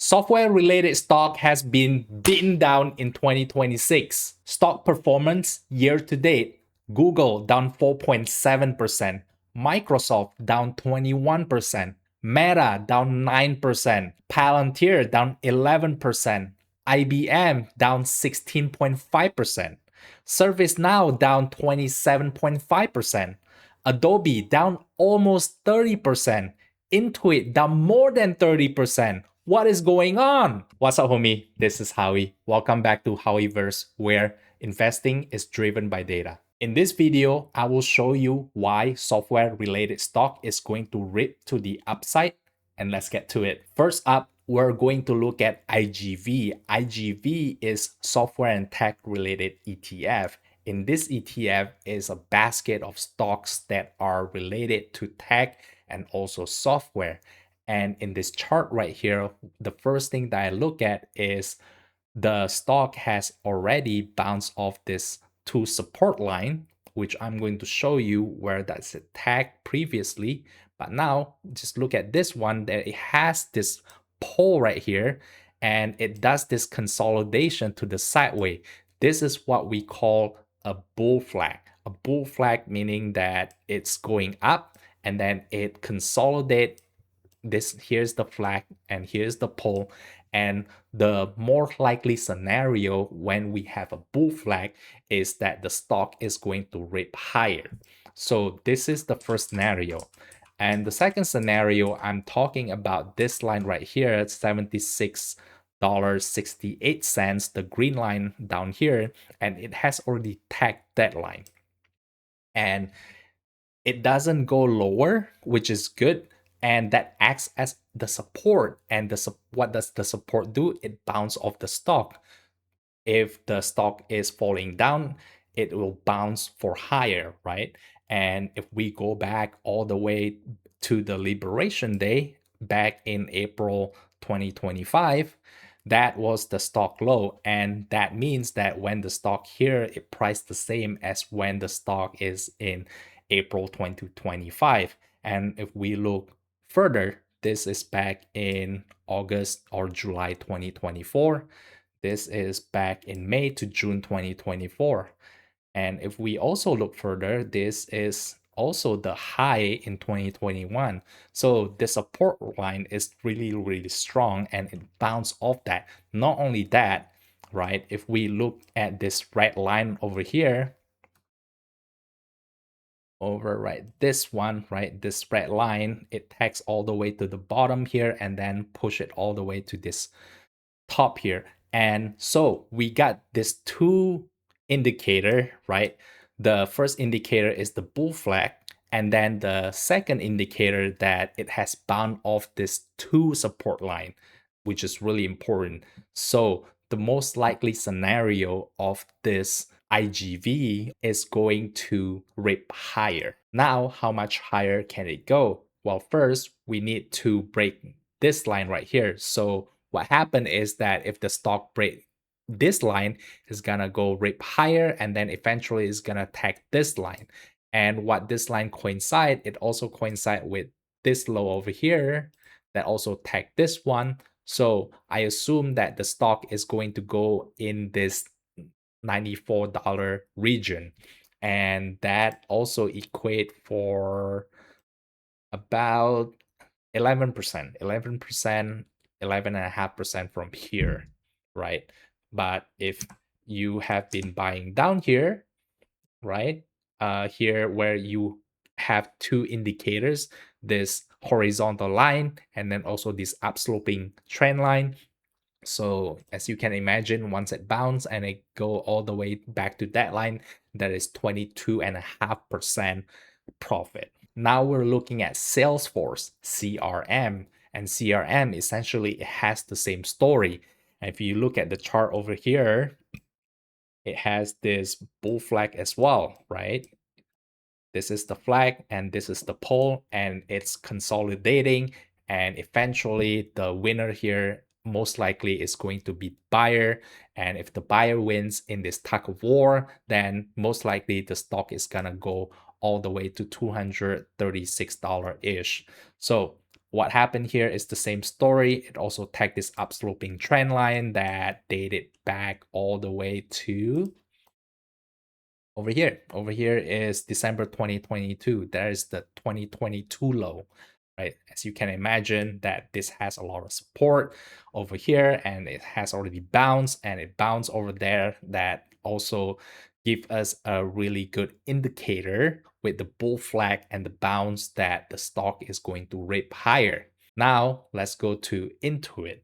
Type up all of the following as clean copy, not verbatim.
Software-related stock has been beaten down in 2026. Stock performance year to date: Google down 4.7%, Microsoft down 21%, Meta down 9%, Palantir down 11%, IBM down 16.5%, ServiceNow down 27.5%, Adobe down almost 30%, Intuit down more than 30%. What is going on? What's up, homie? This is Howie. Welcome back to Howieverse, where investing is driven by data. In this video, I will show you why software-related stock is going to rip to the upside, and let's get to it. First up, we're going to look at IGV. IGV is software and tech-related ETF. In this ETF is a basket of stocks that are related to tech and also software. And in this chart right here, the first thing that I look at is the stock has already bounced off this 2 support line, which I'm going to show you where that's tagged previously. But now just look at this one, that it has this pole right here and it does this consolidation to the sideways. This is what we call a bull flag. A bull flag meaning that it's going up and then it consolidates. This here's the flag and here's the pole, and the more likely scenario when we have a bull flag is that the stock is going to rip higher. So this is the first scenario. And the second scenario, I'm talking about this line right here at $76.68, the green line down here, and it has already tagged that line. And it doesn't go lower, which is good. And that acts as the support. And what does the support do? It bounces off the stock. If the stock is falling down, it will bounce for higher, right? And if we go back all the way to the Liberation Day back in April 2025, that was the stock low. And that means that when the stock here, it priced the same as when the stock is in April 2025. And if we look further, this is back in August or July 2024. This is back in May to June 2024. And if we also look further, this is also the high in 2021. So the support line is really, really strong and it bounced off that. Not only that, right? If we look at this red line over here, this one, right, this red line, it tags all the way to the bottom here and then push it all the way to this top here. And so we got this 2 indicator, right? The first indicator is the bull flag, and then the second indicator that it has bound off this 2 support line, which is really important. So the most likely scenario of this IGV is going to rip higher. Now, how much higher can it go? Well, first, we need to break this line right here. So what happened is that if the stock break this line, is gonna go rip higher and then eventually is gonna tag this line. And what this line coincide, it also coincide with this low over here that also tag this one. So I assume that the stock is going to go in this $94 region, and that also equate for about 11%, 11.5% from here, right? But if you have been buying down here, right, here where you have 2 indicators, this horizontal line and then also this upsloping trend line. So as you can imagine, once it bounce and it go all the way back to that line, that is 22.5% profit. Now we're looking at Salesforce, CRM, and CRM essentially it has the same story. And if you look at the chart over here, it has this bull flag as well, right? This is the flag and this is the pole, and it's consolidating, and eventually the winner here most likely is going to be buyer. And if the buyer wins in this tug of war, then most likely the stock is gonna go all the way to $236 ish. So What happened here is the same story. It also tagged this upsloping trend line that dated back all the way to over here. Over here is December 2022. That is the 2022 low, right? As you can imagine, that this has a lot of support over here, and it has already bounced, and it bounced over there. That also give us a really good indicator with the bull flag and the bounce that the stock is going to rip higher. Now let's go to Intuit.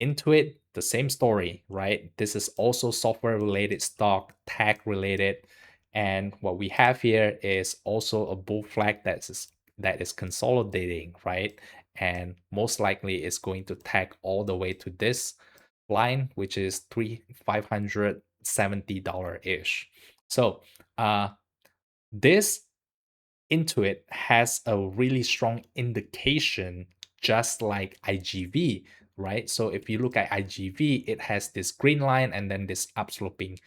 Intuit, the same story, right? This is also software related stock, tech related. And what we have here is also a bull flag that is consolidating, right? And most likely it's going to tag all the way to this line, which is $570-ish. So this Intuit has a really strong indication, just like IGV, right? So if you look at IGV, it has this green line and then this upsloping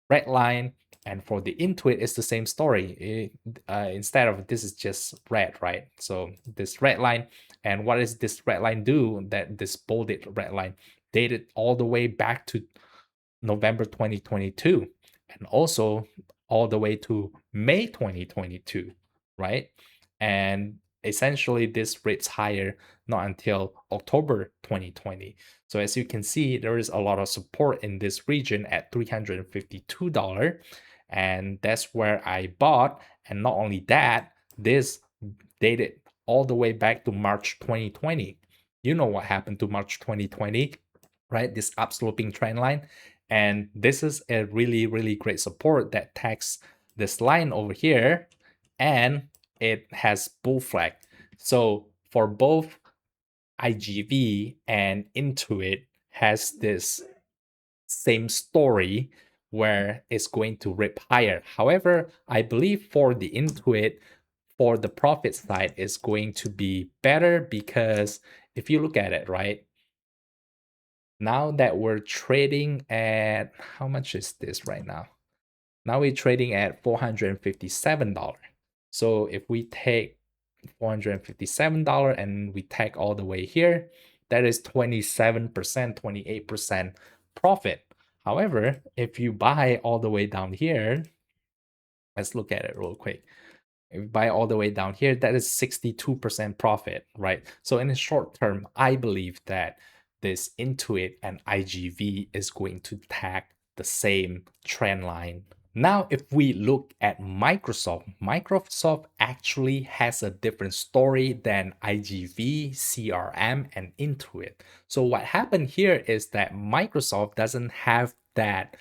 red line. And for the Intuit, it's the same story. Instead of this is just red, right? So this red line, and what does this red line do? That this bolded red line dated all the way back to November 2022, and also all the way to May 2022, right? And essentially, this rates higher not until October 2020. So as you can see, there is a lot of support in this region at $352, and that's where I bought. And not only that, this dated all the way back to March 2020. You know what happened to March 2020, right? This upsloping trend line. And this is a really, really great support that tags this line over here, and it has bull flag. So for both IGV and Intuit has this same story where it's going to rip higher. However, I believe for the Intuit, for the profit side, is going to be better because if you look at it, right? Now that we're trading at, how much is this right now? Now we're trading at $457. So if we take $457 and we take all the way here, that is 27%, 28% profit. However, if you buy all the way down here, let's look at it real quick. If you buy all the way down here, that is 62% profit, right? So in the short term, I believe that this Intuit and IGV is going to tag the same trend line. Now, if we look at Microsoft, Microsoft actually has a different story than IGV, CRM, and Intuit. So what happened here is that Microsoft doesn't have that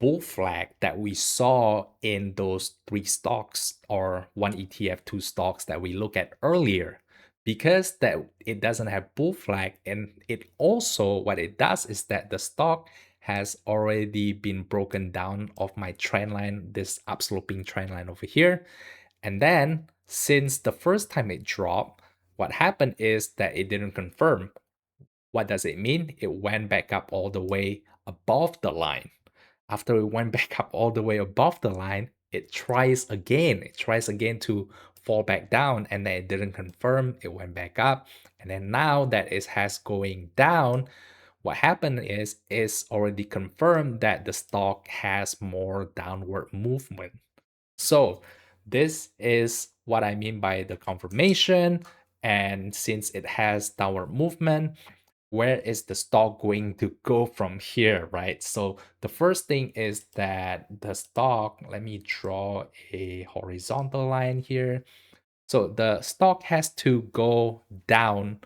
bull flag that we saw in those three stocks or one ETF, two stocks that we looked at earlier. Because that it doesn't have bull flag, and it also, what it does is that the stock has already been broken down of my trend line, this upsloping trend line over here. And then since the first time it dropped, what happened is that it didn't confirm. What does it mean? It went back up all the way above the line. After it went back up all the way above the line, it tries again. It tries again to fall back down, and then it didn't confirm. It went back up. And then now that it has going down, what happened is it's already confirmed that the stock has more downward movement. So this is what I mean by the confirmation. And since it has downward movement, where is the stock going to go from here, right? So the first thing is that the stock, let me draw a horizontal line here. So the stock has to go down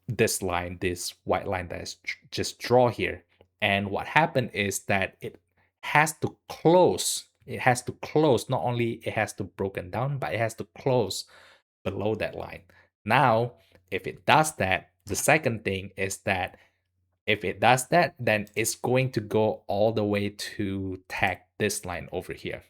this line, this white line that is just draw here. And what happened is that it has to close. It has to close. Not only it has to broken down, but it has to close below that line. Now, if it does that, the second thing is that if it does that, then it's going to go all the way to tag this line over here,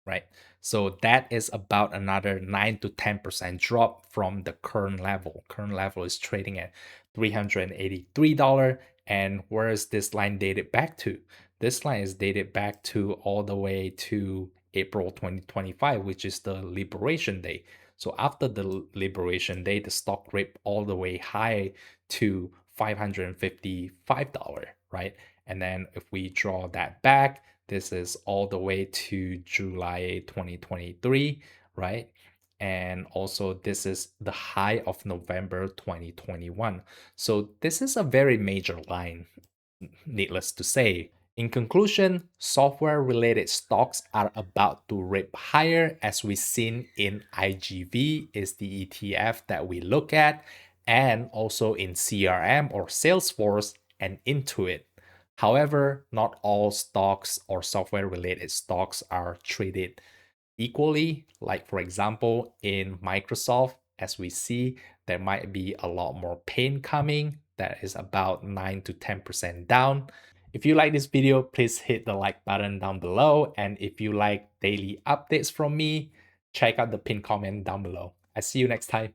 right? So that is about another 9 to 10% drop from the current level. Current level is trading at $383. And where is this line dated back to? This line is dated back to all the way to April 2025, which is the Liberation Day. So after the liberation day, the stock ripped all the way high to $555, right? And then if we draw that back, this is all the way to July 2023, right? And also this is the high of November 2021. So this is a very major line, needless to say. In conclusion, software related stocks are about to rip higher, as we've seen in IGV is the ETF that we look at, and also in CRM or Salesforce and Intuit. However, not all stocks or software related stocks are treated equally. Like, for example, in Microsoft, as we see, there might be a lot more pain coming, that is about 9 to 10% down. If you like this video, please hit the like button down below. And if you like daily updates from me, check out the pinned comment down below. I see you next time.